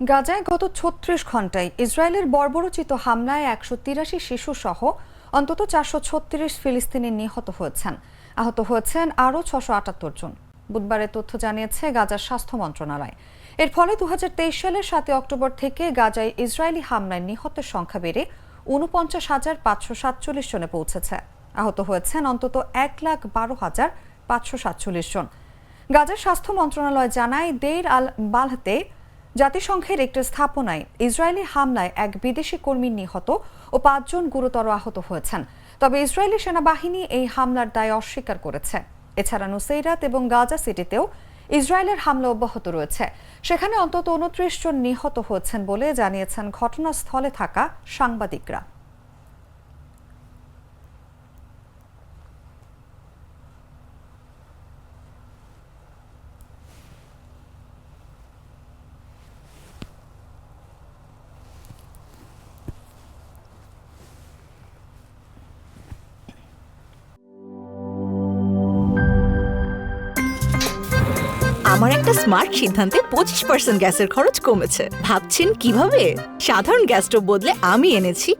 গাজায় গত ৩৬ ঘণ্টায় ইসরায়েলের বর্বরোচিত হামলায় ১৮৩ শিশু সহ অন্তত ৪৩৬ ফিলিস্তিনি নিহত হয়েছেন। আহত হয়েছেন আরও ৬৭৮ জন। বুধবারের তথ্য জানিয়েছে গাজার স্বাস্থ্য মন্ত্রণালয়। এর ফলে ২০২৩ সালের ৭ অক্টোবর থেকে গাজায় ইসরায়েলি হামলায় নিহতের সংখ্যা বেড়ে ৪৯,৫৪৭ জনে পৌঁছেছে। আহত হয়েছেন অন্তত ১,১২,৫৪৭ জন। গাজার স্বাস্থ্য মন্ত্রণালয় জানায়, দেইর আল বালহাতে জাতিসংঘের একটি স্থাপনায় ইসরায়েলি হামলায় এক বিদেশি কর্মী নিহত ও ৫ জন গুরুতর আহত হয়েছেন। তবে ইসরায়েলি সেনাবাহিনী এই হামলার দায় অস্বীকার করেছে। এছাড়া নুসেইরাত এবং গাজা সিটিতেও ইসরায়েলের হামলা অব্যাহত রয়েছে। সেখানে অন্তত ২৯ জন নিহত হয়েছেন বলে জানিয়েছেন ঘটনাস্থলে থাকা সাংবাদিকরা। আমার একটা স্মার্ট সিদ্ধান্তে 25% গ্যাসের খরচ কমেছে। ভাবছেন কিভাবে? সাধারণ গ্যাস স্টোভ বদলে আমি এনেছি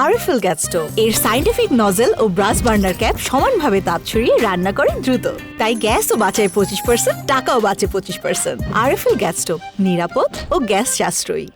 আরএফএল গ্যাস স্টোভ। এর সাইন্টিফিক নজল ও ব্রাস বার্নার ক্যাপ সমানভাবে তাপ ছড়িয়ে রান্না করে দ্রুত। তাই গ্যাসও বাঁচায় 25%, টাকাও বাঁচে 25%। আরএফএল গ্যাস স্টোভ নিরাপদ ও গ্যাস সাশ্রয়ী।